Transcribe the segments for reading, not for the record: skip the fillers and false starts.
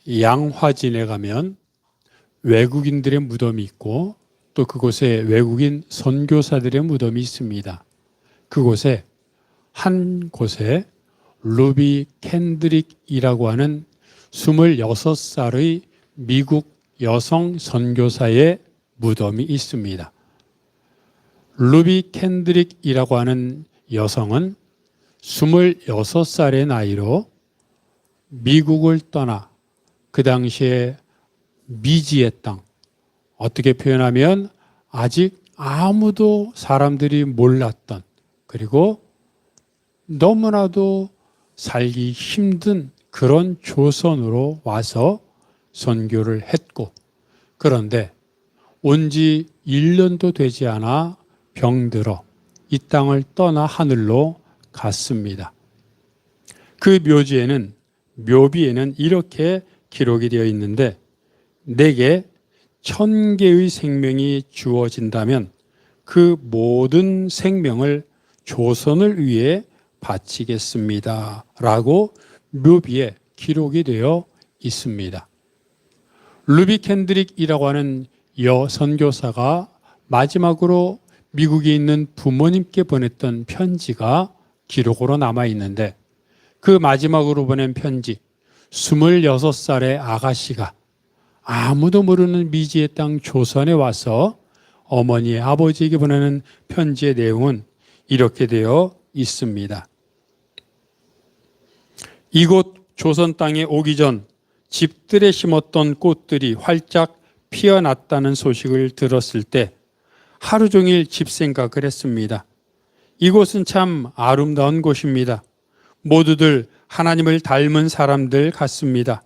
양화진에 가면 외국인들의 무덤이 있고 또 그곳에 외국인 선교사들의 무덤이 있습니다. 그곳에 한 곳에 루비 캔드릭이라고 하는 26살의 미국 여성 선교사의 무덤이 있습니다. 루비 캔드릭이라고 하는 여성은 26살의 나이로 미국을 떠나 그 당시에 미지의 땅, 어떻게 표현하면 아직 아무도 사람들이 몰랐던, 그리고 너무나도 살기 힘든 그런 조선으로 와서 선교를 했고, 그런데 온 지 1년도 되지 않아 병들어 이 땅을 떠나 하늘로 갔습니다. 그 묘비에는 이렇게 기록이 되어 있는데, 내게 1000개의 생명이 주어진다면 그 모든 생명을 조선을 위해 바치겠습니다 라고 묘비에 기록이 되어 있습니다. 루비 캔드릭이라고 하는 여선교사가 마지막으로 미국에 있는 부모님께 보냈던 편지가 기록으로 남아 있는데, 그 마지막으로 보낸 편지, 26살의 아가씨가 아무도 모르는 미지의 땅 조선에 와서 어머니, 아버지에게 보내는 편지의 내용은 이렇게 되어 있습니다. 이곳 조선 땅에 오기 전 집들에 심었던 꽃들이 활짝 피어났다는 소식을 들었을 때 하루 종일 집 생각을 했습니다. 이곳은 참 아름다운 곳입니다. 모두들 하나님을 닮은 사람들 같습니다.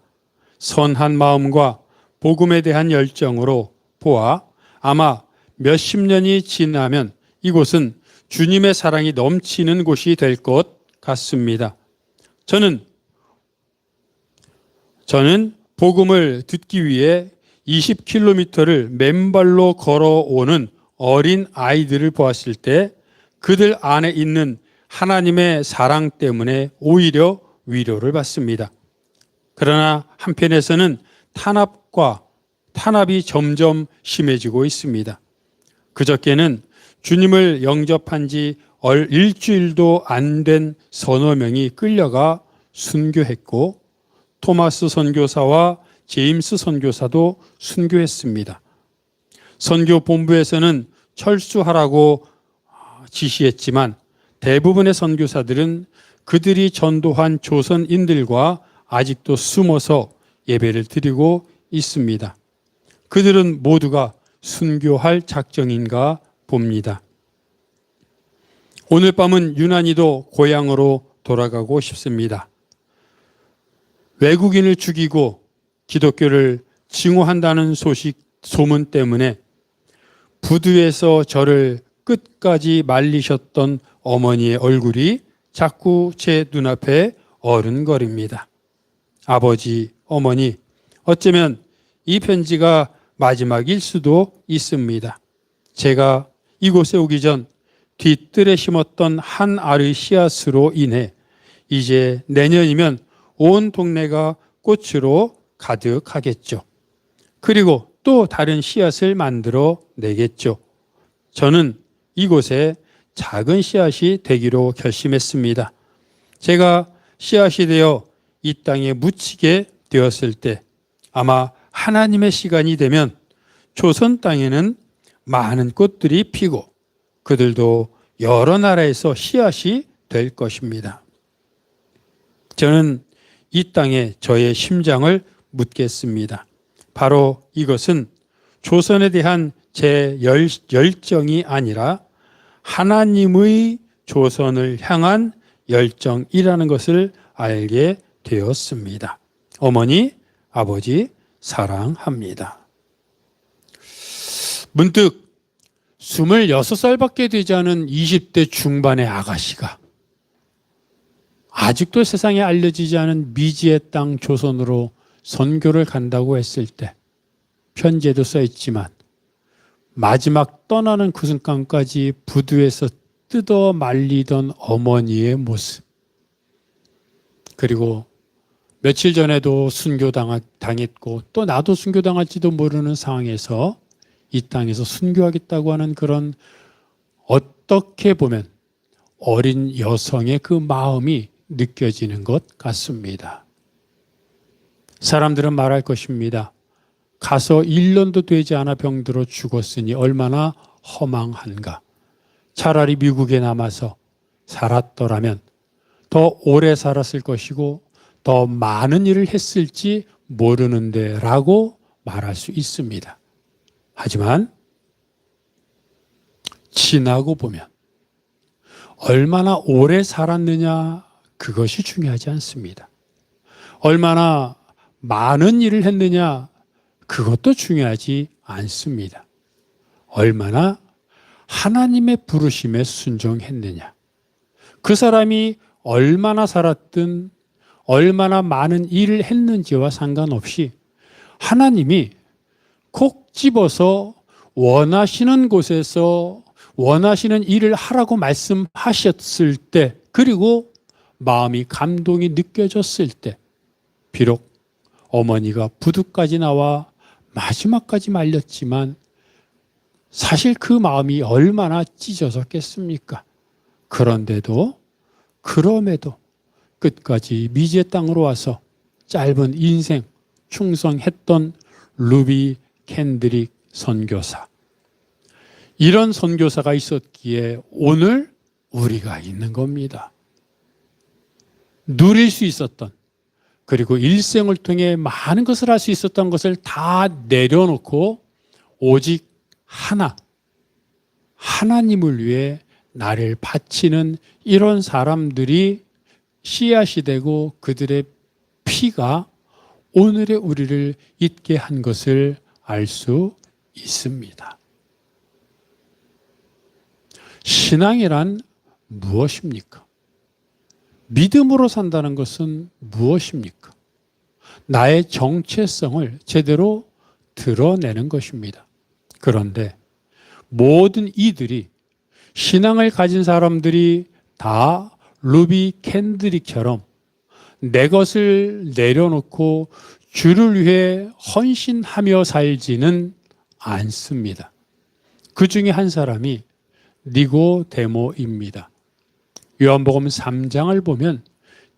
선한 마음과 복음에 대한 열정으로 보아 아마 몇십 년이 지나면 이곳은 주님의 사랑이 넘치는 곳이 될 것 같습니다. 저는 복음을 듣기 위해 20km를 맨발로 걸어오는 어린 아이들을 보았을 때 그들 안에 있는 하나님의 사랑 때문에 오히려 위로를 받습니다. 그러나 한편에서는 탄압이 점점 심해지고 있습니다. 그저께는 주님을 영접한 지 일주일도 안 된 서너 명이 끌려가 순교했고, 토마스 선교사와 제임스 선교사도 순교했습니다. 선교본부에서는 철수하라고 지시했지만 대부분의 선교사들은 그들이 전도한 조선인들과 아직도 숨어서 예배를 드리고 있습니다. 그들은 모두가 순교할 작정인가 봅니다. 오늘 밤은 유난히도 고향으로 돌아가고 싶습니다. 외국인을 죽이고 기독교를 증오한다는 소문 때문에 부두에서 저를 끝까지 말리셨던 어머니의 얼굴이 자꾸 제 눈앞에 어른거립니다. 아버지, 어머니, 어쩌면 이 편지가 마지막일 수도 있습니다. 제가 이곳에 오기 전 뒤뜰에 심었던 한 알의 씨앗으로 인해 이제 내년이면 온 동네가 꽃으로 가득하겠죠. 그리고 또 다른 씨앗을 만들어 내겠죠. 저는 이곳에 작은 씨앗이 되기로 결심했습니다. 제가 씨앗이 되어 이 땅에 묻히게 되었을 때 아마 하나님의 시간이 되면 조선 땅에는 많은 꽃들이 피고 그들도 여러 나라에서 씨앗이 될 것입니다. 저는 이 땅에 저의 심장을 묻겠습니다. 바로 이것은 조선에 대한 제 열정이 아니라 하나님의 조선을 향한 열정이라는 것을 알게 되었습니다. 어머니, 아버지 사랑합니다. 문득 26살밖에 되지 않은 20대 중반의 아가씨가 아직도 세상에 알려지지 않은 미지의 땅 조선으로 선교를 간다고 했을 때 편지에도 써있지만 마지막 떠나는 그 순간까지 부두에서 뜯어 말리던 어머니의 모습, 그리고 며칠 전에도 순교당했고 또 나도 순교당할지도 모르는 상황에서 이 땅에서 순교하겠다고 하는 그런 어떻게 보면 어린 여성의 그 마음이 느껴지는 것 같습니다. 사람들은 말할 것입니다. 가서 1년도 되지 않아 병들어 죽었으니 얼마나 허망한가. 차라리 미국에 남아서 살았더라면 더 오래 살았을 것이고 더 많은 일을 했을지 모르는데 라고 말할 수 있습니다. 하지만 지나고 보면 얼마나 오래 살았느냐 그것이 중요하지 않습니다. 얼마나 많은 일을 했느냐 그것도 중요하지 않습니다. 얼마나 하나님의 부르심에 순종했느냐. 그 사람이 얼마나 살았든 얼마나 많은 일을 했는지와 상관없이 하나님이 콕 집어서 원하시는 곳에서 원하시는 일을 하라고 말씀하셨을 때, 그리고 마음이 감동이 느껴졌을 때, 비록 어머니가 부두까지 나와 마지막까지 말렸지만 사실 그 마음이 얼마나 찢어졌겠습니까? 그런데도 그럼에도 끝까지 미지의 땅으로 와서 짧은 인생 충성했던 루비 캔드릭 선교사. 이런 선교사가 있었기에 오늘 우리가 있는 겁니다. 누릴 수 있었던, 그리고 일생을 통해 많은 것을 할 수 있었던 것을 다 내려놓고 오직 하나, 하나님을 위해 나를 바치는 이런 사람들이 씨앗이 되고 그들의 피가 오늘의 우리를 있게 한 것을 알 수 있습니다. 신앙이란 무엇입니까? 믿음으로 산다는 것은 무엇입니까? 나의 정체성을 제대로 드러내는 것입니다. 그런데 모든 이들이, 신앙을 가진 사람들이 다 루비 캔드릭처럼 내 것을 내려놓고 주를 위해 헌신하며 살지는 않습니다. 그 중에 한 사람이 니고데모입니다. 요한복음 3장을 보면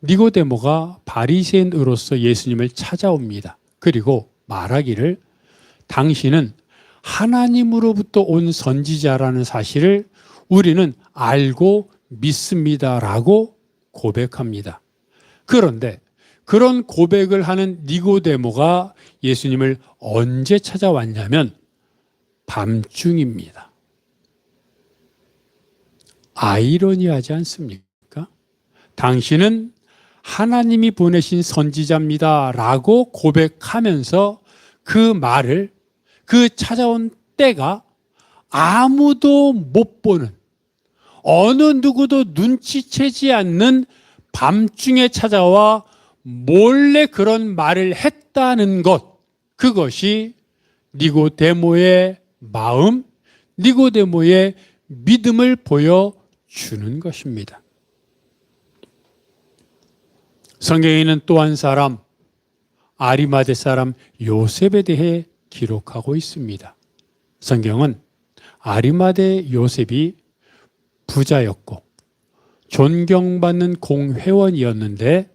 니고데모가 바리새인으로서 예수님을 찾아옵니다. 그리고 말하기를 당신은 하나님으로부터 온 선지자라는 사실을 우리는 알고 믿습니다라고 고백합니다. 그런데 그런 고백을 하는 니고데모가 예수님을 언제 찾아왔냐면 밤중입니다. 아이러니하지 않습니까? 당신은 하나님이 보내신 선지자입니다 라고 고백하면서 그 말을, 그 찾아온 때가 아무도 못 보는, 어느 누구도 눈치채지 않는 밤중에 찾아와 몰래 그런 말을 했다는 것, 그것이 니고데모의 마음, 니고데모의 믿음을 보여주는 것입니다. 성경에는 또 한 사람, 아리마대 사람 요셉에 대해 기록하고 있습니다. 성경은 아리마대 요셉이 부자였고 존경받는 공회원이었는데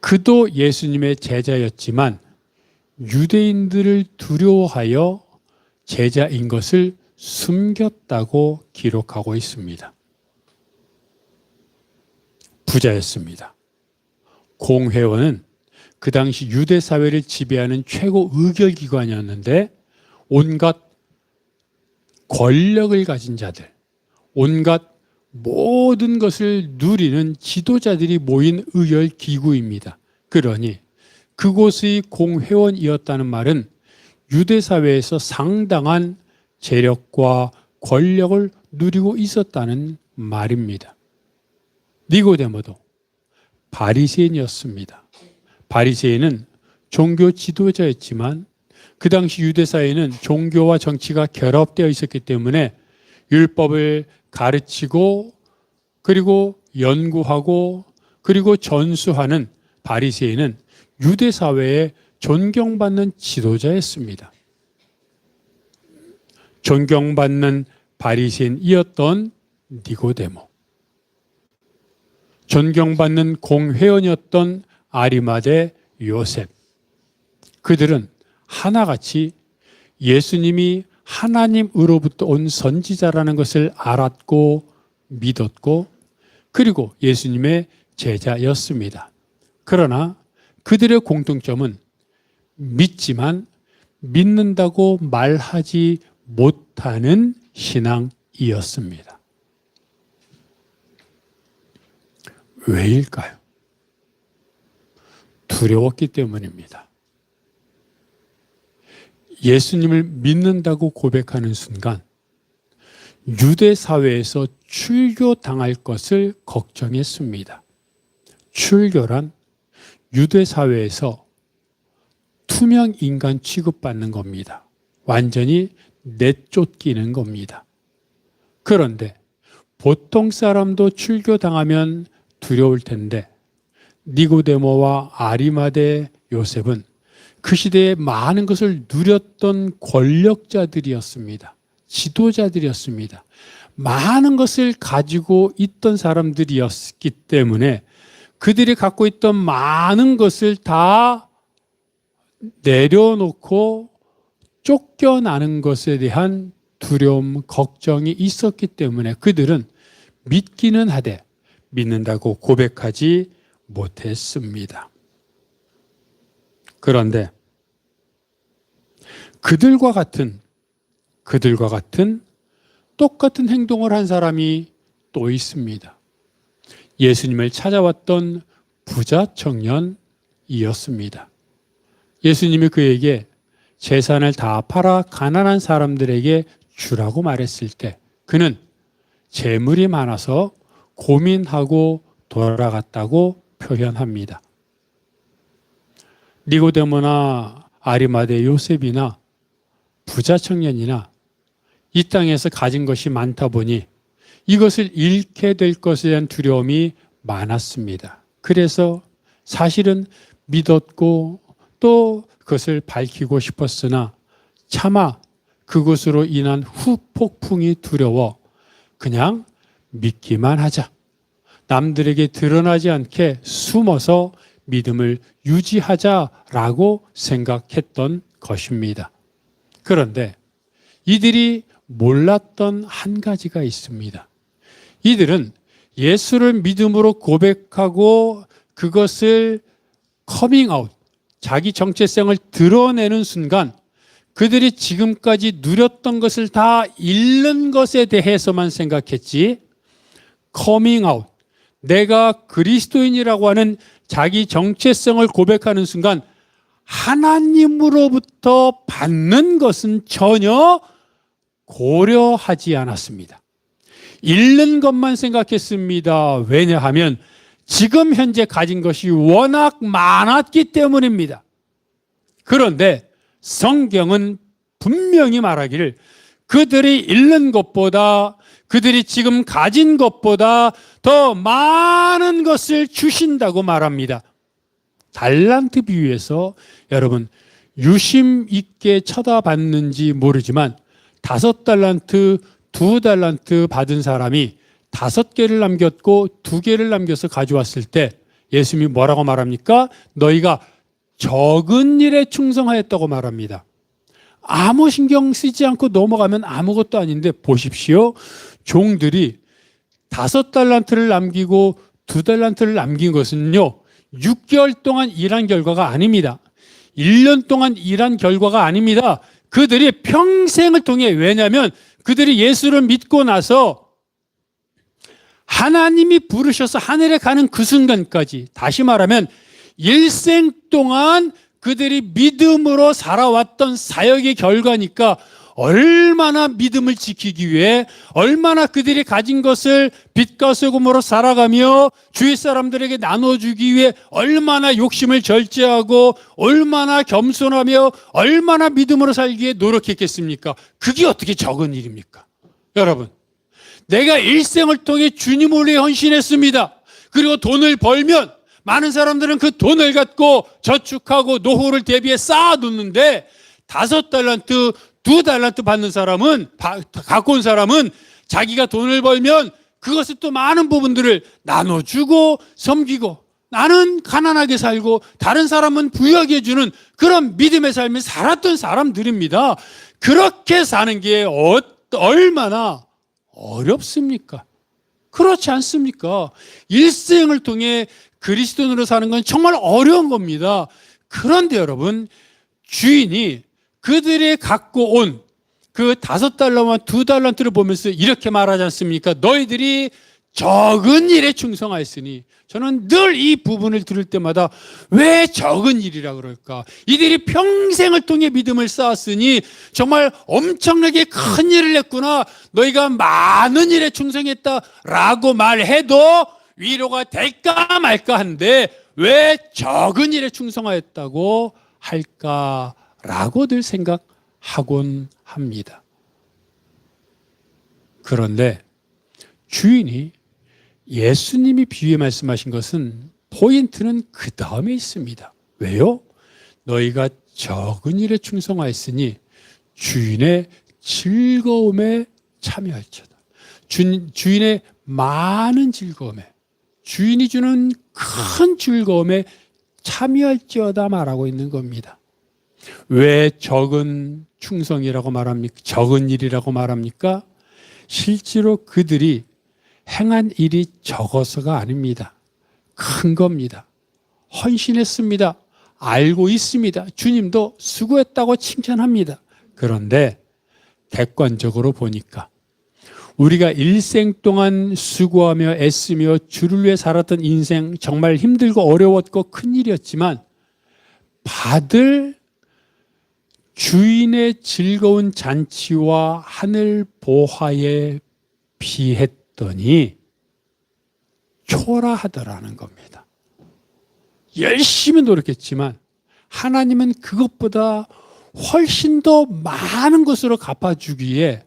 그도 예수님의 제자였지만 유대인들을 두려워하여 제자인 것을 숨겼다고 기록하고 있습니다. 부자였습니다. 공회원은 그 당시 유대 사회를 지배하는 최고 의결기관이었는데 온갖 권력을 가진 자들, 온갖 모든 것을 누리는 지도자들이 모인 의결기구입니다. 그러니 그곳의 공회원이었다는 말은 유대 사회에서 상당한 재력과 권력을 누리고 있었다는 말입니다. 니고데모도 바리새인이었습니다. 바리새인은 종교 지도자였지만 그 당시 유대 사회는 종교와 정치가 결합되어 있었기 때문에 율법을 가르치고 그리고 연구하고 그리고 전수하는 바리새인은 유대 사회에 존경받는 지도자였습니다. 존경받는 바리새인이었던 니고데모, 존경받는 공회원이었던 아리마대 요셉, 그들은 하나같이 예수님이 하나님으로부터 온 선지자라는 것을 알았고 믿었고 그리고 예수님의 제자였습니다. 그러나 그들의 공통점은 믿지만 믿는다고 말하지 못하는 신앙이었습니다. 왜일까요? 두려웠기 때문입니다. 예수님을 믿는다고 고백하는 순간 유대 사회에서 출교당할 것을 걱정했습니다. 출교란 유대 사회에서 투명 인간 취급받는 겁니다. 완전히 내쫓기는 겁니다. 그런데 보통 사람도 출교당하면 두려울 텐데 니고데모와 아리마대 요셉은 그 시대에 많은 것을 누렸던 권력자들이었습니다. 지도자들이었습니다. 많은 것을 가지고 있던 사람들이었기 때문에 그들이 갖고 있던 많은 것을 다 내려놓고 쫓겨나는 것에 대한 두려움, 걱정이 있었기 때문에 그들은 믿기는 하되 믿는다고 고백하지 못했습니다. 그런데 그들과 같은 똑같은 행동을 한 사람이 또 있습니다. 예수님을 찾아왔던 부자 청년이었습니다. 예수님이 그에게 재산을 다 팔아 가난한 사람들에게 주라고 말했을 때 그는 재물이 많아서 고민하고 돌아갔다고 표현합니다. 니고데모나 아리마대 요셉이나 부자 청년이나 이 땅에서 가진 것이 많다 보니 이것을 잃게 될 것에 대한 두려움이 많았습니다. 그래서 사실은 믿었고 또 그것을 밝히고 싶었으나 차마 그것으로 인한 후폭풍이 두려워 그냥 믿기만 하자. 남들에게 드러나지 않게 숨어서 믿음을 유지하자라고 생각했던 것입니다. 그런데 이들이 몰랐던 한 가지가 있습니다. 이들은 예수를 믿음으로 고백하고 그것을 커밍아웃, 자기 정체성을 드러내는 순간 그들이 지금까지 누렸던 것을 다 잃는 것에 대해서만 생각했지, 커밍아웃, 내가 그리스도인이라고 하는 자기 정체성을 고백하는 순간 하나님으로부터 받는 것은 전혀 고려하지 않았습니다. 잃는 것만 생각했습니다. 왜냐하면 지금 현재 가진 것이 워낙 많았기 때문입니다. 그런데 성경은 분명히 말하기를 그들이 잃는 것보다, 그들이 지금 가진 것보다 더 많은 것을 주신다고 말합니다. 달란트 비유에서 여러분 유심 있게 쳐다봤는지 모르지만 5달란트, 2달란트 받은 사람이 5개를 남겼고 2개를 남겨서 가져왔을 때 예수님이 뭐라고 말합니까? 너희가 적은 일에 충성하였다고 말합니다. 아무 신경 쓰지 않고 넘어가면 아무것도 아닌데 보십시오. 종들이 5달란트를 남기고 2달란트를 남긴 것은요 6개월 동안 일한 결과가 아닙니다. 1년 동안 일한 결과가 아닙니다. 그들이 평생을 통해, 왜냐하면 그들이 예수를 믿고 나서 하나님이 부르셔서 하늘에 가는 그 순간까지, 다시 말하면 일생 동안 그들이 믿음으로 살아왔던 사역의 결과니까 얼마나 믿음을 지키기 위해, 얼마나 그들이 가진 것을 빛과 소금으로 살아가며 주위 사람들에게 나눠주기 위해 얼마나 욕심을 절제하고 얼마나 겸손하며 얼마나 믿음으로 살기에 노력했겠습니까? 그게 어떻게 적은 일입니까? 여러분, 내가 일생을 통해 주님을 위해 헌신했습니다. 그리고 돈을 벌면 많은 사람들은 그 돈을 갖고 저축하고 노후를 대비해 쌓아놓는데 5달란트, 2달란트 받는 사람은, 갖고 온 사람은 자기가 돈을 벌면 그것을 또 많은 부분들을 나눠주고 섬기고, 나는 가난하게 살고 다른 사람은 부유하게 해주는 그런 믿음의 삶을 살았던 사람들입니다. 그렇게 사는 게 얼마나 어렵습니까? 그렇지 않습니까? 일생을 통해 그리스도인으로 사는 건 정말 어려운 겁니다. 그런데 여러분, 주인이 그들이 갖고 온 그 5달러와 2달란트를 보면서 이렇게 말하지 않습니까? 너희들이 적은 일에 충성하였으니. 저는 늘 이 부분을 들을 때마다 왜 적은 일이라 그럴까? 이들이 평생을 통해 믿음을 쌓았으니 정말 엄청나게 큰 일을 했구나. 너희가 많은 일에 충성했다라고 말해도 위로가 될까 말까 한데 왜 적은 일에 충성하였다고 할까라고 늘 생각하곤 합니다. 그런데 주인이 예수님이 비유에 말씀하신 것은 포인트는 그 다음에 있습니다. 왜요? 너희가 적은 일에 충성하였으니 주인의 즐거움에 참여할지어다. 주인의 많은 즐거움에, 주인이 주는 큰 즐거움에 참여할지어다 말하고 있는 겁니다. 왜 적은 충성이라고 말합니까? 적은 일이라고 말합니까? 실제로 그들이 행한 일이 적어서가 아닙니다. 큰 겁니다. 헌신했습니다. 알고 있습니다. 주님도 수고했다고 칭찬합니다. 그런데 객관적으로 보니까 우리가 일생 동안 수고하며 애쓰며 주를 위해 살았던 인생, 정말 힘들고 어려웠고 큰일이었지만 받을 주인의 즐거운 잔치와 하늘 보화에 비했더니 초라하더라는 겁니다. 열심히 노력했지만 하나님은 그것보다 훨씬 더 많은 것으로 갚아주기에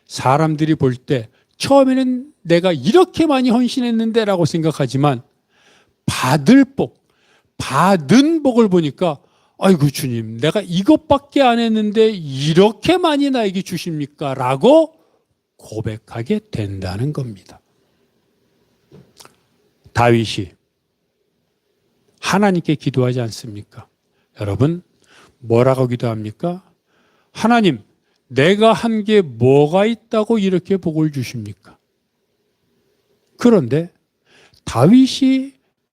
사람들이 볼 때 처음에는 내가 이렇게 많이 헌신했는데 라고 생각하지만 받은 복을 보니까 아이고 주님, 내가 이것밖에 안 했는데 이렇게 많이 나에게 주십니까? 라고 고백하게 된다는 겁니다. 다윗이 하나님께 기도하지 않습니까? 여러분, 뭐라고 기도합니까? 하나님, 내가 한 게 뭐가 있다고 이렇게 복을 주십니까? 그런데 다윗이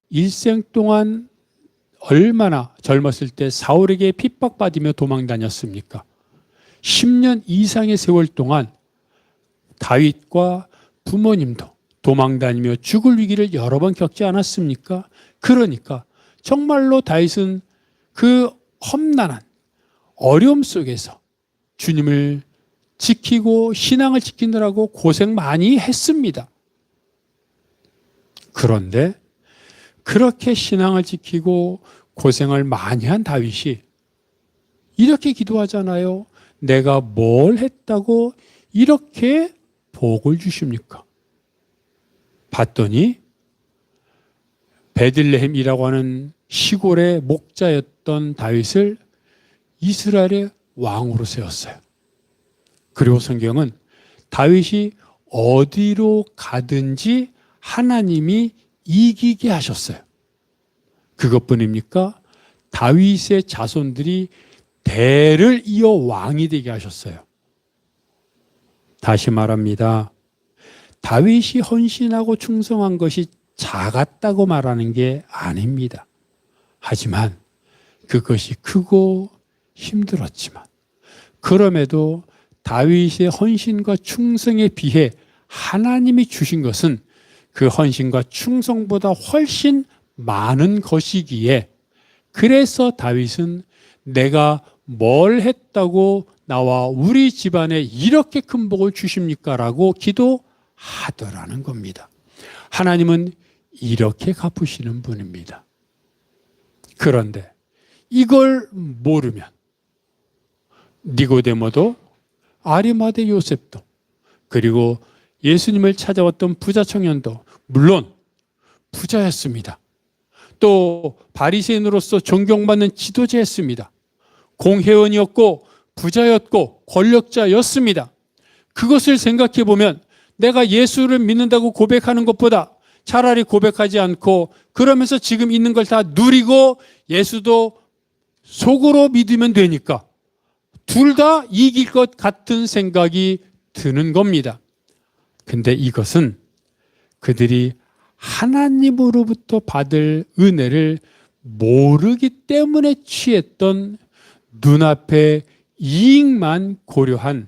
일생 동안 얼마나 젊었을 때 사울에게 핍박받으며 도망 다녔습니까? 10년 이상의 세월 동안 다윗과 부모님도 도망 다니며 죽을 위기를 여러 번 겪지 않았습니까? 그러니까 정말로 다윗은 그 험난한 어려움 속에서 주님을 지키고 신앙을 지키느라고 고생 많이 했습니다. 그런데 그렇게 신앙을 지키고 고생을 많이 한 다윗이 이렇게 기도하잖아요. 내가 뭘 했다고 이렇게 복을 주십니까? 봤더니 베들레헴이라고 하는 시골의 목자였던 다윗을 이스라엘의 왕으로 세웠어요. 그리고 성경은 다윗이 어디로 가든지 하나님이 이기게 하셨어요. 그것뿐입니까? 다윗의 자손들이 대를 이어 왕이 되게 하셨어요. 다시 말합니다. 다윗이 헌신하고 충성한 것이 작았다고 말하는 게 아닙니다. 하지만 그것이 크고 힘들었지만 그럼에도 다윗의 헌신과 충성에 비해 하나님이 주신 것은 그 헌신과 충성보다 훨씬 많은 것이기에 그래서 다윗은 내가 뭘 했다고 나와 우리 집안에 이렇게 큰 복을 주십니까? 라고 기도하더라는 겁니다. 하나님은 이렇게 갚으시는 분입니다. 그런데 이걸 모르면 니고데모도 아리마대 요셉도 그리고 예수님을 찾아왔던 부자 청년도 물론 부자였습니다. 또 바리새인으로서 존경받는 지도자였습니다. 공회원이었고 부자였고 권력자였습니다. 그것을 생각해 보면 내가 예수를 믿는다고 고백하는 것보다 차라리 고백하지 않고 그러면서 지금 있는 걸 다 누리고 예수도 속으로 믿으면 되니까 둘 다 이길 것 같은 생각이 드는 겁니다. 근데 이것은 그들이 하나님으로부터 받을 은혜를 모르기 때문에 취했던 눈앞의 이익만 고려한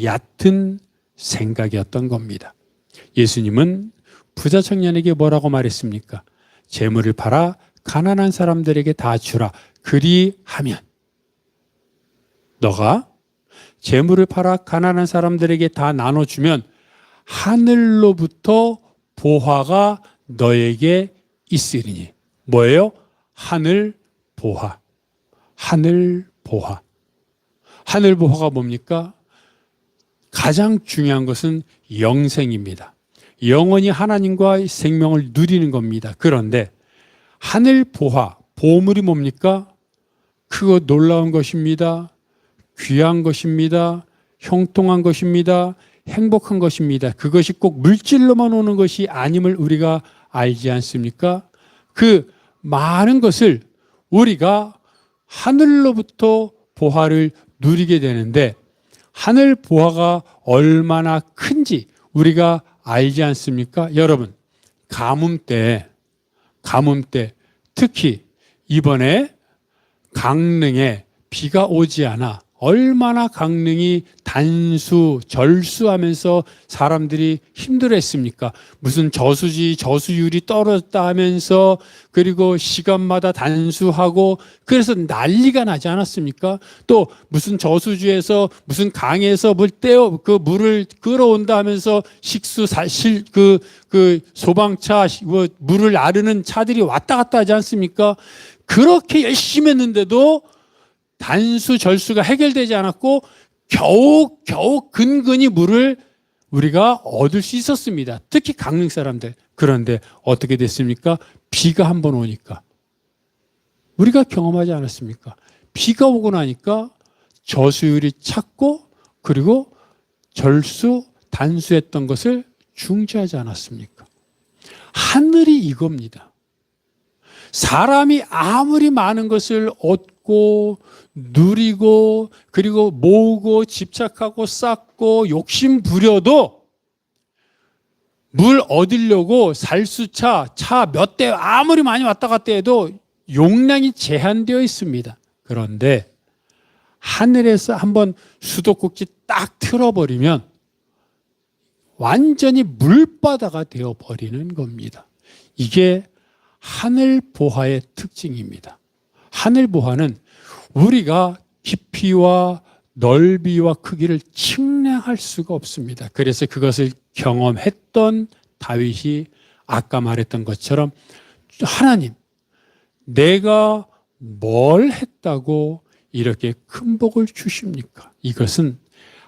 얕은 생각이었던 겁니다. 예수님은 부자 청년에게 뭐라고 말했습니까? 재물을 팔아 가난한 사람들에게 다 주라. 그리하면 너가 재물을 팔아 가난한 사람들에게 다 나눠주면 하늘로부터 보화가 너에게 있으리니. 뭐예요? 하늘 보화. 하늘 보화. 하늘 보화가 뭡니까? 가장 중요한 것은 영생입니다. 영원히 하나님과 생명을 누리는 겁니다. 그런데 하늘 보화, 보물이 뭡니까? 크고 놀라운 것입니다. 귀한 것입니다. 형통한 것입니다. 행복한 것입니다. 그것이 꼭 물질로만 오는 것이 아님을 우리가 알지 않습니까? 그 많은 것을 우리가 하늘로부터 보화를 누리게 되는데 하늘 보화가 얼마나 큰지 우리가 알지 않습니까? 여러분, 가뭄 때 특히 이번에 강릉에 비가 오지 않아 얼마나 강릉이 절수하면서 사람들이 힘들어했습니까? 무슨 저수율이 떨어졌다 하면서 그리고 시간마다 단수하고 그래서 난리가 나지 않았습니까? 또 무슨 저수지에서 무슨 강에서 물을 끌어온다 하면서 소방차 물을 아르는 차들이 왔다 갔다 하지 않습니까? 그렇게 열심히 했는데도 절수가 해결되지 않았고 겨우 근근히 물을 우리가 얻을 수 있었습니다. 특히 강릉 사람들. 그런데 어떻게 됐습니까? 비가 한번 오니까 우리가 경험하지 않았습니까? 비가 오고 나니까 저수율이 찼고 그리고 단수했던 것을 중지하지 않았습니까? 하늘이 이겁니다. 사람이 아무리 많은 것을 얻고 누리고 그리고 모으고 집착하고 쌓고 욕심 부려도 물 얻으려고 살수차 차 몇 대 아무리 많이 왔다 갔다 해도 용량이 제한되어 있습니다. 그런데 하늘에서 한번 수도꼭지 딱 틀어버리면 완전히 물바다가 되어버리는 겁니다. 이게 하늘 보화의 특징입니다. 하늘 보화는 우리가 깊이와 넓이와 크기를 측량할 수가 없습니다. 그래서 그것을 경험했던 다윗이 아까 말했던 것처럼 하나님, 내가 뭘 했다고 이렇게 큰 복을 주십니까? 이것은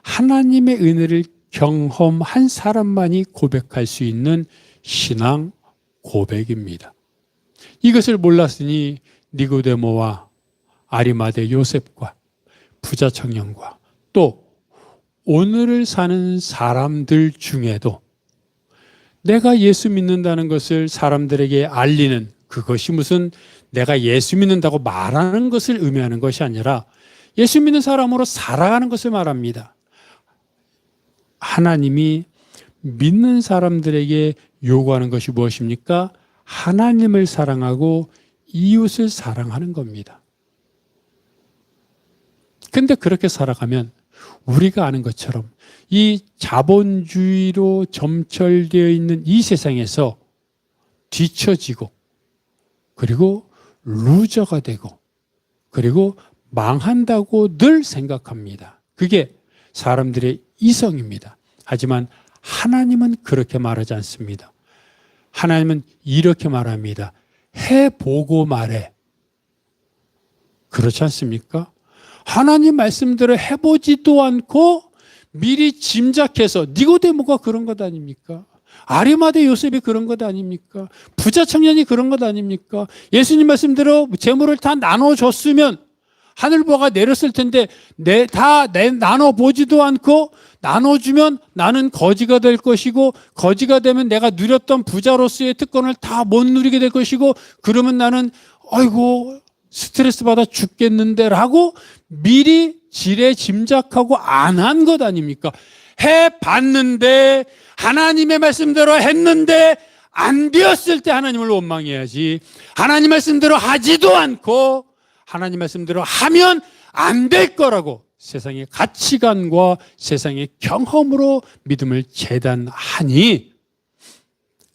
하나님의 은혜를 경험한 사람만이 고백할 수 있는 신앙 고백입니다. 이것을 몰랐으니 니고데모와 아리마대 요셉과 부자 청년과 또 오늘을 사는 사람들 중에도 내가 예수 믿는다는 것을 사람들에게 알리는 그것이 무슨 내가 예수 믿는다고 말하는 것을 의미하는 것이 아니라 예수 믿는 사람으로 살아가는 것을 말합니다. 하나님이 믿는 사람들에게 요구하는 것이 무엇입니까? 하나님을 사랑하고 이웃을 사랑하는 겁니다. 근데 그렇게 살아가면 우리가 아는 것처럼 이 자본주의로 점철되어 있는 이 세상에서 뒤처지고 그리고 루저가 되고 그리고 망한다고 늘 생각합니다. 그게 사람들의 이성입니다. 하지만 하나님은 그렇게 말하지 않습니다. 하나님은 이렇게 말합니다. 해보고 말해. 그렇지 않습니까? 하나님 말씀대로 해보지도 않고 미리 짐작해서 니고데모가 그런 것 아닙니까? 아리마대 요셉이 그런 것 아닙니까? 부자 청년이 그런 것 아닙니까? 예수님 말씀대로 재물을 다 나눠줬으면 하늘보가 내렸을 텐데 다 나눠보지도 않고 나눠주면 나는 거지가 될 것이고 거지가 되면 내가 누렸던 부자로서의 특권을 다 못 누리게 될 것이고 그러면 나는 아이고 스트레스 받아 죽겠는데 라고 미리 지레 짐작하고 안 한 것 아닙니까? 해봤는데 하나님의 말씀대로 했는데 안 되었을 때 하나님을 원망해야지 하나님 말씀대로 하지도 않고 하나님 말씀대로 하면 안 될 거라고 세상의 가치관과 세상의 경험으로 믿음을 재단하니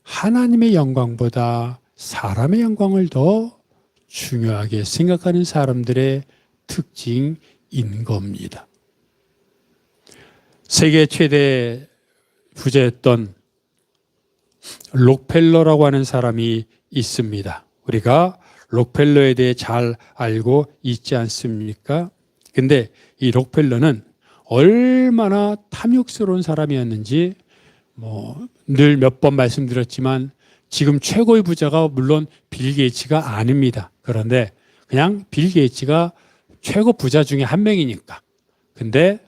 하나님의 영광보다 사람의 영광을 더 중요하게 생각하는 사람들의 특징인 겁니다. 세계 최대 부자였던 록펠러라고 하는 사람이 있습니다. 우리가 록펠러에 대해 잘 알고 있지 않습니까? 근데 이 록펠러는 얼마나 탐욕스러운 사람이었는지 늘 몇 번 말씀드렸지만 지금 최고의 부자가 물론 빌 게이츠가 아닙니다. 그런데 그냥 빌 게이츠가 최고 부자 중에 한 명이니까. 근데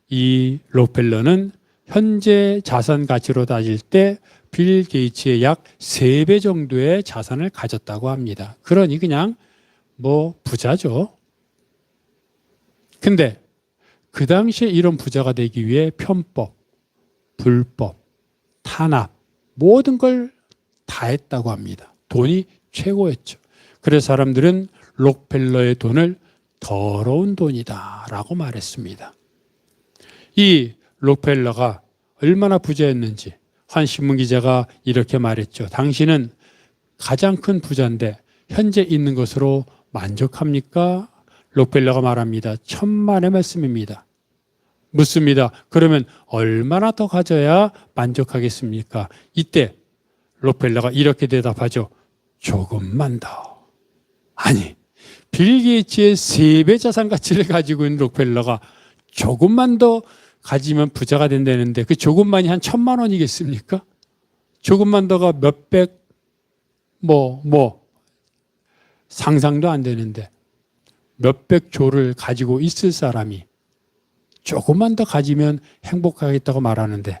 이 록펠러는 현재 자산 가치로 따질 때 빌 게이츠의 약 3배 정도의 자산을 가졌다고 합니다. 그러니 그냥 부자죠. 근데 그 당시에 이런 부자가 되기 위해 편법, 불법, 탄압 모든 걸 다 했다고 합니다. 돈이 최고였죠. 그래서 사람들은 록펠러의 돈을 더러운 돈이다 라고 말했습니다. 이 록펠러가 얼마나 부자였는지 한 신문기자가 이렇게 말했죠. 당신은 가장 큰 부자인데 현재 있는 것으로 만족합니까? 록펠러가 말합니다. 천만의 말씀입니다. 묻습니다. 그러면 얼마나 더 가져야 만족하겠습니까? 이때 록펠러가 이렇게 대답하죠. 조금만 더. 아니, 빌 게이츠의 3배 자산 가치를 가지고 있는 록펠러가 조금만 더 가지면 부자가 된다는데 그 조금만이 한 1,000만 원이겠습니까? 조금만 더가 몇백 상상도 안 되는데 몇백 조를 가지고 있을 사람이 조금만 더 가지면 행복하겠다고 말하는데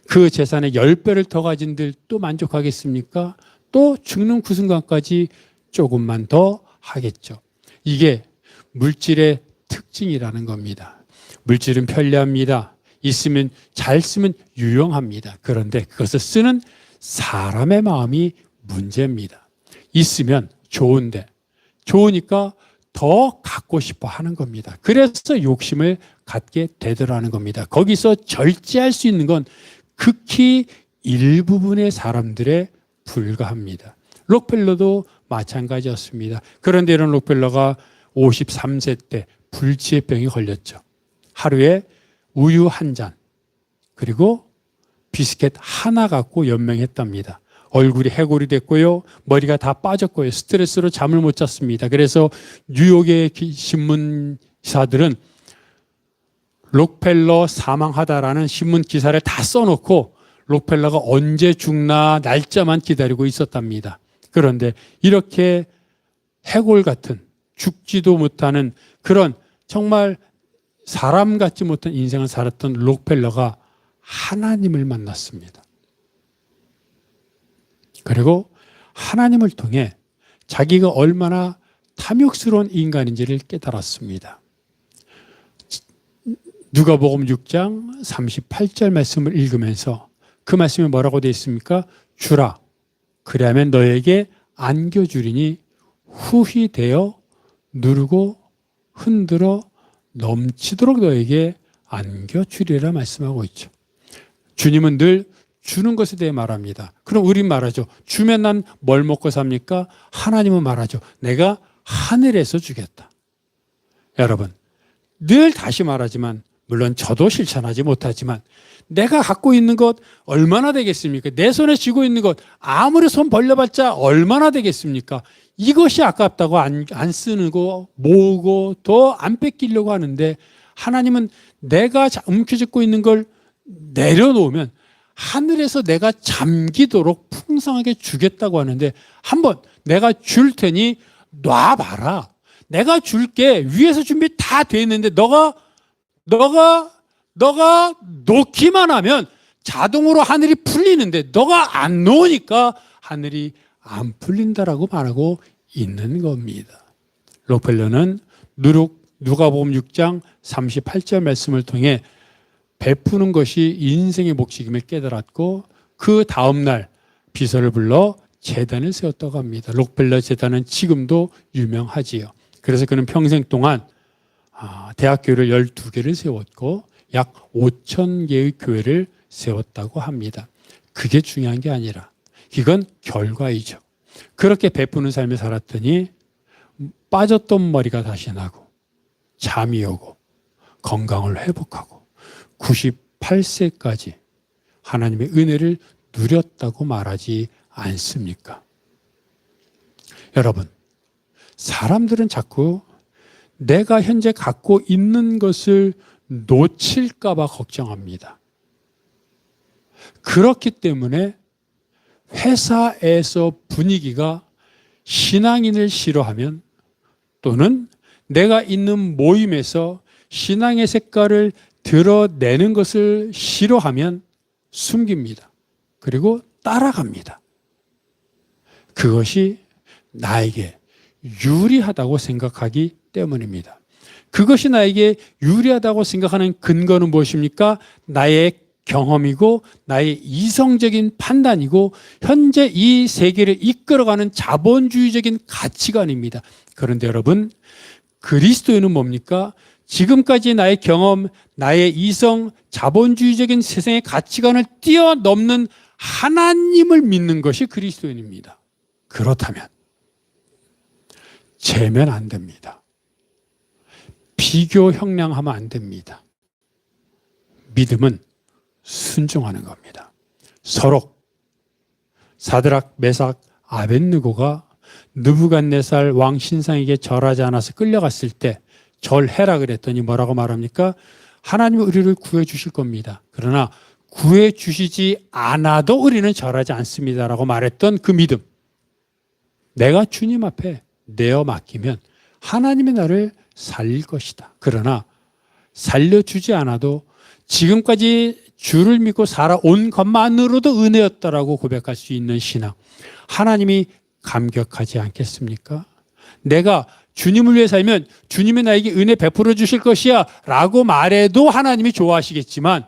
그 재산의 10배를 더 가진들 또 만족하겠습니까? 또 죽는 그 순간까지 조금만 더 하겠죠. 이게 물질의 특징이라는 겁니다. 물질은 편리합니다. 있으면 잘 쓰면 유용합니다. 그런데 그것을 쓰는 사람의 마음이 문제입니다. 있으면 좋은데 좋으니까 더 갖고 싶어 하는 겁니다. 그래서 욕심을 갖게 되더라는 겁니다. 거기서 절제할 수 있는 건 극히 일부분의 사람들에 불과합니다. 록펠러도 마찬가지였습니다. 그런데 이런 록펠러가 53세 때 불치병에 걸렸죠. 하루에 우유 한 잔 그리고 비스켓 하나 갖고 연명했답니다. 얼굴이 해골이 됐고요. 머리가 다 빠졌고요. 스트레스로 잠을 못 잤습니다. 그래서 뉴욕의 신문사들은 록펠러 사망하다라는 신문 기사를 다 써놓고 록펠러가 언제 죽나 날짜만 기다리고 있었답니다. 그런데 이렇게 해골 같은 죽지도 못하는 그런 정말 사람 같지 못한 인생을 살았던 록펠러가 하나님을 만났습니다. 그리고 하나님을 통해 자기가 얼마나 탐욕스러운 인간인지를 깨달았습니다. 누가복음 6장 38절 말씀을 읽으면서 그 말씀이 뭐라고 되어 있습니까? 주라 그리하면 너에게 안겨주리니 후히 되어 누르고 흔들어 넘치도록 너에게 안겨주리라 말씀하고 있죠. 주님은 늘 주는 것에 대해 말합니다. 그럼 우린 말하죠. 주면 난 뭘 먹고 삽니까? 하나님은 말하죠. 내가 하늘에서 주겠다. 여러분, 늘 다시 말하지만 물론 저도 실천하지 못하지만 내가 갖고 있는 것 얼마나 되겠습니까? 내 손에 쥐고 있는 것 아무리 손 벌려봤자 얼마나 되겠습니까? 이것이 아깝다고 안 쓰는 거 모으고 더 안 뺏기려고 하는데 하나님은 내가 움켜쥐고 있는 걸 내려놓으면 하늘에서 내가 잠기도록 풍성하게 주겠다고 하는데 한번 내가 줄 테니 놔봐라. 내가 줄게. 위에서 준비 다 돼 있는데 너가 놓기만 하면 자동으로 하늘이 풀리는데 너가 안 놓으니까 하늘이 안 풀린다라고 말하고 있는 겁니다. 록펠러는 누가복음 6장 38절 말씀을 통해 베푸는 것이 인생의 목적임을 깨달았고 그 다음날 비서를 불러 재단을 세웠다고 합니다. 록펠러 재단은 지금도 유명하지요. 그래서 그는 평생 동안 대학교를 12개를 세웠고 약 5,000개의 교회를 세웠다고 합니다. 그게 중요한 게 아니라 이건 결과이죠. 그렇게 베푸는 삶을 살았더니 빠졌던 머리가 다시 나고 잠이 오고 건강을 회복하고 98세까지 하나님의 은혜를 누렸다고 말하지 않습니까? 여러분, 사람들은 자꾸 내가 현재 갖고 있는 것을 놓칠까 봐 걱정합니다. 그렇기 때문에 회사에서 분위기가 신앙인을 싫어하면 또는 내가 있는 모임에서 신앙의 색깔을 드러내는 것을 싫어하면 숨깁니다. 그리고 따라갑니다. 그것이 나에게 유리하다고 생각하기 때문입니다. 그것이 나에게 유리하다고 생각하는 근거는 무엇입니까? 나의 경험이고 나의 이성적인 판단이고 현재 이 세계를 이끌어가는 자본주의적인 가치관입니다. 그런데 여러분, 그리스도인은 뭡니까? 지금까지 나의 경험, 나의 이성, 자본주의적인 세상의 가치관을 뛰어넘는 하나님을 믿는 것이 그리스도인입니다. 그렇다면 재면 안 됩니다. 비교 형량하면 안 됩니다. 믿음은 순종하는 겁니다. 서로 사드락, 메삭, 아벳느고가 느부갓네살 왕 신상에게 절하지 않아서 끌려갔을 때 절해라 그랬더니 뭐라고 말합니까? 하나님은 우리를 구해 주실 겁니다. 그러나 구해 주시지 않아도 우리는 절하지 않습니다라고 말했던 그 믿음. 내가 주님 앞에 내어 맡기면 하나님이 나를 살릴 것이다. 그러나 살려주지 않아도 지금까지 주를 믿고 살아온 것만으로도 은혜였다라고 고백할 수 있는 신앙. 하나님이 감격하지 않겠습니까? 내가 주님을 위해 살면 주님이 나에게 은혜 베풀어 주실 것이야 라고 말해도 하나님이 좋아하시겠지만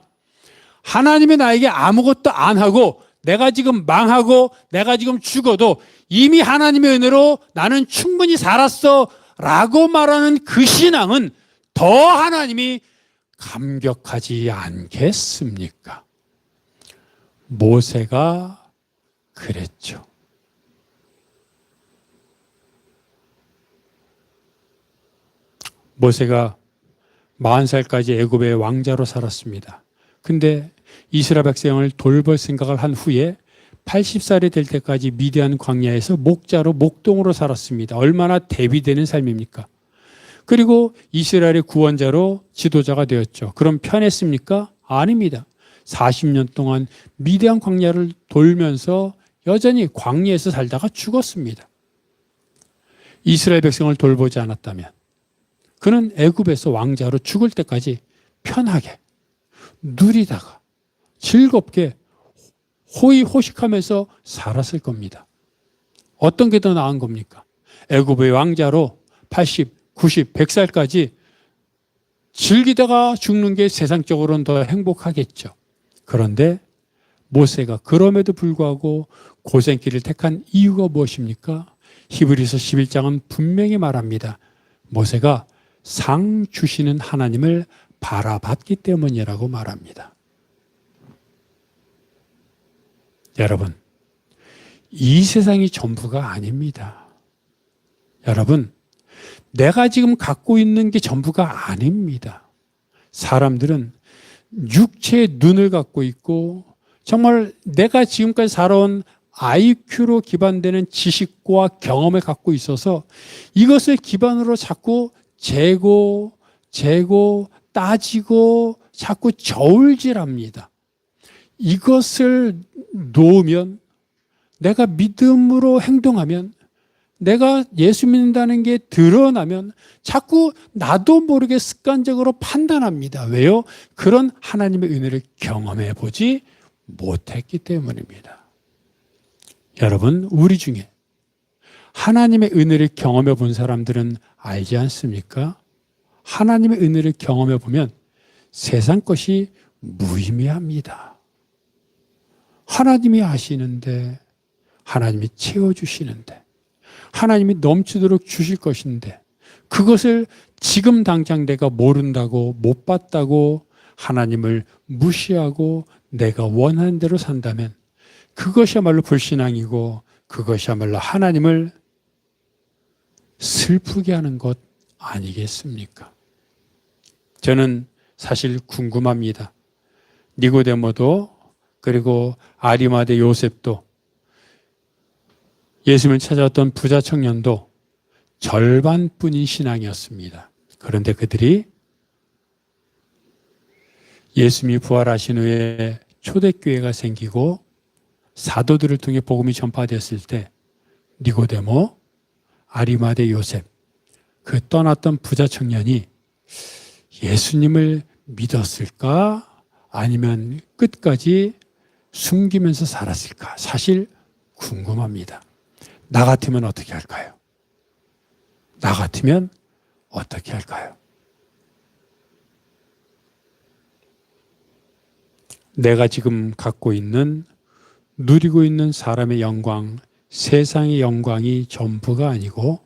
하나님이 나에게 아무것도 안 하고 내가 지금 망하고 내가 지금 죽어도 이미 하나님의 은혜로 나는 충분히 살았어 라고 말하는 그 신앙은 더 하나님이 감격하지 않겠습니까? 모세가 그랬죠. 모세가 40살까지 애굽의 왕자로 살았습니다. 근데 이스라엘 백성을 돌볼 생각을 한 후에 80살이 될 때까지 미디안 광야에서 목자로 목동으로 살았습니다. 얼마나 대비되는 삶입니까? 그리고 이스라엘의 구원자로 지도자가 되었죠. 그럼 편했습니까? 아닙니다. 40년 동안 미디안 광야를 돌면서 여전히 광야에서 살다가 죽었습니다. 이스라엘 백성을 돌보지 않았다면 그는 애굽에서 왕자로 죽을 때까지 편하게 누리다가 즐겁게 호의호식하면서 살았을 겁니다. 어떤 게 더 나은 겁니까? 애굽의 왕자로 80, 90, 100살까지 즐기다가 죽는 게 세상적으로는 더 행복하겠죠. 그런데 모세가 그럼에도 불구하고 고생길을 택한 이유가 무엇입니까? 히브리서 11장은 분명히 말합니다. 모세가 상 주시는 하나님을 바라봤기 때문이라고 말합니다. 여러분, 이 세상이 전부가 아닙니다. 여러분, 내가 지금 갖고 있는 게 전부가 아닙니다. 사람들은 육체의 눈을 갖고 있고 정말 내가 지금까지 살아온 IQ로 기반되는 지식과 경험을 갖고 있어서 이것을 기반으로 자꾸 재고 따지고 자꾸 저울질합니다. 이것을 놓으면, 내가 믿음으로 행동하면, 내가 예수 믿는다는 게 드러나면 자꾸 나도 모르게 습관적으로 판단합니다. 왜요? 그런 하나님의 은혜를 경험해 보지 못했기 때문입니다. 여러분, 우리 중에 하나님의 은혜를 경험해 본 사람들은 알지 않습니까? 하나님의 은혜를 경험해 보면 세상 것이 무의미합니다. 하나님이 하시는데, 하나님이 채워주시는데, 하나님이 넘치도록 주실 것인데, 그것을 지금 당장 내가 모른다고, 못 봤다고 하나님을 무시하고 내가 원하는 대로 산다면 그것이야말로 불신앙이고, 그것이야말로 하나님을 슬프게 하는 것 아니겠습니까? 저는 사실 궁금합니다. 니고데모도, 그리고 아리마대 요셉도, 예수님을 찾아왔던 부자 청년도 절반뿐인 신앙이었습니다. 그런데 그들이 예수님이 부활하신 후에 초대교회가 생기고 사도들을 통해 복음이 전파되었을 때 니고데모, 아리마대 요셉, 그 떠났던 부자 청년이 예수님을 믿었을까? 아니면 끝까지 숨기면서 살았을까? 사실 궁금합니다. 나 같으면 어떻게 할까요? 나 같으면 어떻게 할까요? 내가 지금 갖고 있는, 누리고 있는 사람의 영광, 세상의 영광이 전부가 아니고,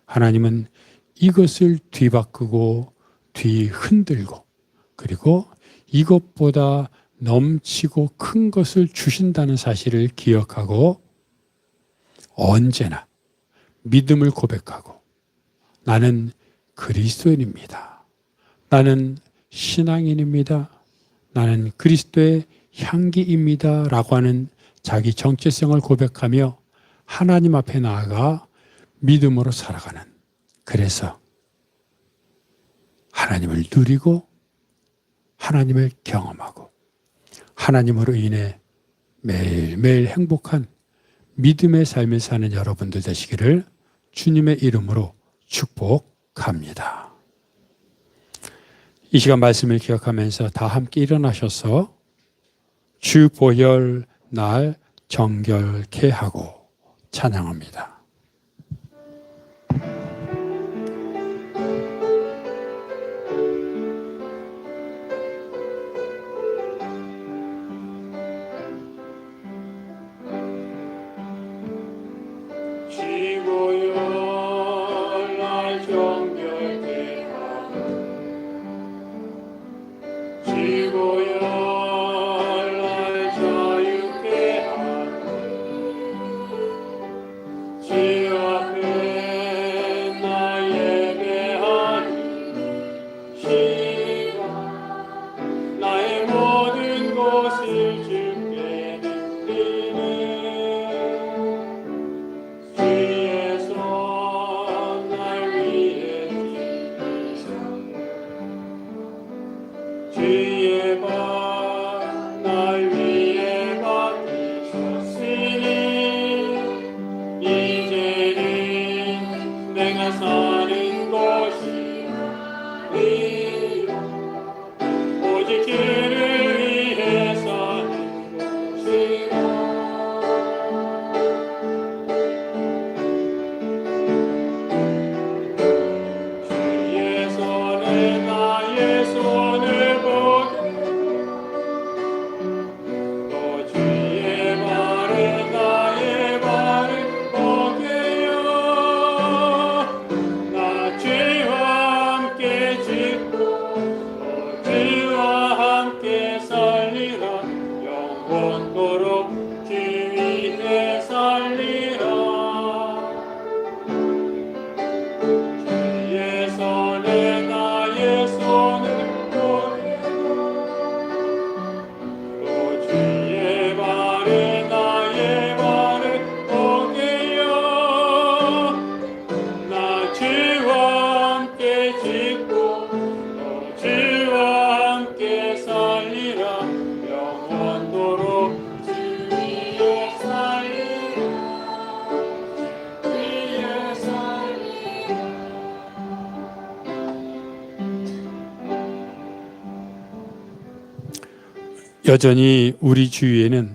하나님은 이것을 뒤바꾸고 뒤흔들고, 그리고 이것보다 넘치고 큰 것을 주신다는 사실을 기억하고 언제나 믿음을 고백하고, 나는 그리스도인입니다. 나는 신앙인입니다. 나는 그리스도의 향기입니다. 라고 하는 자기 정체성을 고백하며 하나님 앞에 나아가 믿음으로 살아가는, 그래서 하나님을 누리고 하나님을 경험하고 하나님으로 인해 매일매일 행복한 믿음의 삶을 사는 여러분들 되시기를 주님의 이름으로 축복합니다. 이 시간 말씀을 기억하면서 다 함께 일어나셔서 주 보혈 날 정결케 하고 찬양합니다. 예수 여전히 우리 주위에는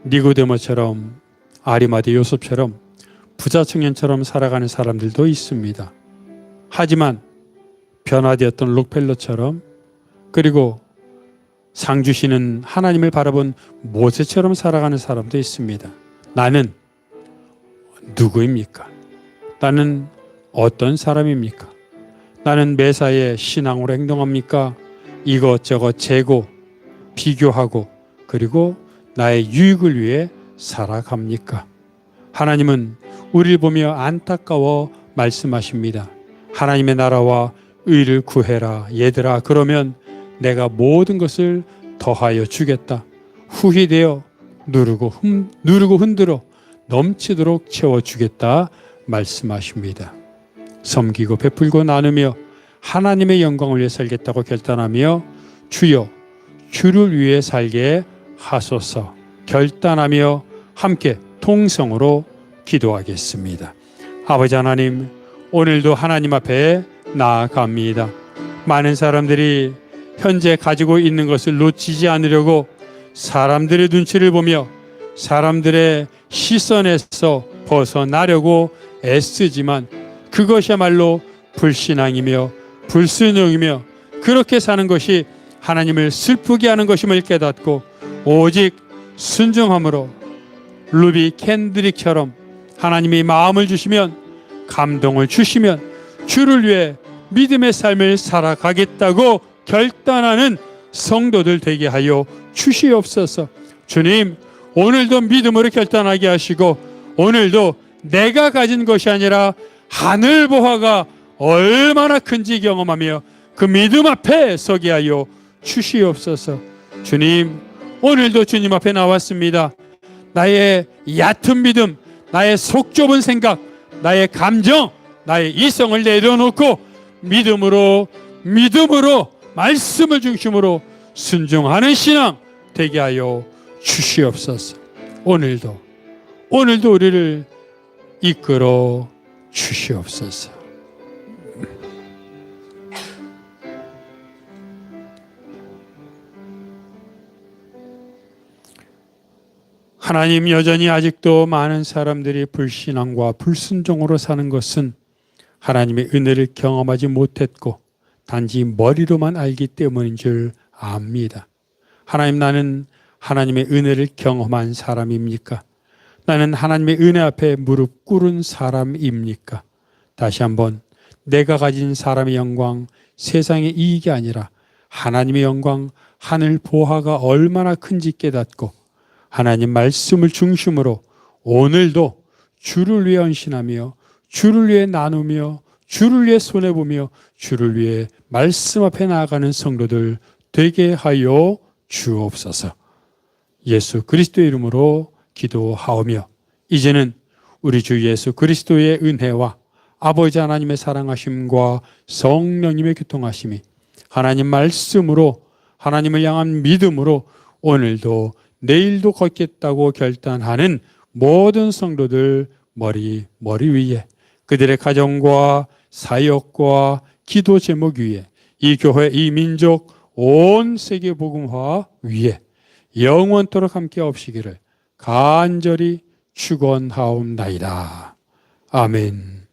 니고데모처럼 아리마대 요셉처럼 부자 청년처럼 살아가는 사람들도 있습니다. 하지만 변화되었던 록펠러처럼, 그리고 상 주시는 하나님을 바라본 모세처럼 살아가는 사람도 있습니다. 나는 누구입니까? 나는 어떤 사람입니까? 나는 매사에 신앙으로 행동합니까? 이것저것 재고 비교하고 그리고 나의 유익을 위해 살아갑니까? 하나님은 우리를 보며 안타까워 말씀하십니다. 하나님의 나라와 의를 구해라. 얘들아, 그러면 내가 모든 것을 더하여 주겠다. 후히되어 누르고 흔들어 넘치도록 채워주겠다 말씀하십니다. 섬기고 베풀고 나누며 하나님의 영광을 위해 살겠다고 결단하며 주여 주를 위해 살게 하소서 결단하며 함께 통성으로 기도하겠습니다. 아버지 하나님, 오늘도 하나님 앞에 나아갑니다. 많은 사람들이 현재 가지고 있는 것을 놓치지 않으려고 사람들의 눈치를 보며 사람들의 시선에서 벗어나려고 애쓰지만 그것이야말로 불신앙이며 불순종이며 그렇게 사는 것이 하나님을 슬프게 하는 것임을 깨닫고 오직 순종함으로 루비 캔드릭처럼 하나님이 마음을 주시면 감동을 주시면 주를 위해 믿음의 삶을 살아가겠다고 결단하는 성도들 되게 하여 주시옵소서. 주님, 오늘도 믿음으로 결단하게 하시고 오늘도 내가 가진 것이 아니라 하늘 보화가 얼마나 큰지 경험하며 그 믿음 앞에 서게 하여 주시옵소서. 주님, 오늘도 주님 앞에 나왔습니다. 나의 얕은 믿음, 나의 속 좁은 생각, 나의 감정, 나의 이성을 내려놓고 믿음으로 말씀을 중심으로 순종하는 신앙 되게 하여 주시옵소서. 오늘도 우리를 이끌어 주시옵소서. 하나님, 여전히 아직도 많은 사람들이 불신앙과 불순종으로 사는 것은 하나님의 은혜를 경험하지 못했고 단지 머리로만 알기 때문인 줄 압니다. 하나님, 나는 하나님의 은혜를 경험한 사람입니까? 나는 하나님의 은혜 앞에 무릎 꿇은 사람입니까? 다시 한번 내가 가진 사람의 영광, 세상의 이익이 아니라 하나님의 영광, 하늘 보화가 얼마나 큰지 깨닫고 하나님 말씀을 중심으로 오늘도 주를 위해 헌신하며 주를 위해 나누며 주를 위해 손해보며 주를 위해 말씀 앞에 나아가는 성도들 되게 하여 주옵소서. 예수 그리스도의 이름으로 기도하오며 이제는 우리 주 예수 그리스도의 은혜와 아버지 하나님의 사랑하심과 성령님의 교통하심이 하나님 말씀으로 하나님을 향한 믿음으로 오늘도 내일도 걷겠다고 결단하는 모든 성도들 머리 위에 그들의 가정과 사역과 기도 제목 위에 이 교회 이 민족 온 세계 복음화 위에 영원토록 함께 없시기를 간절히 축원하옵나이다. 아멘.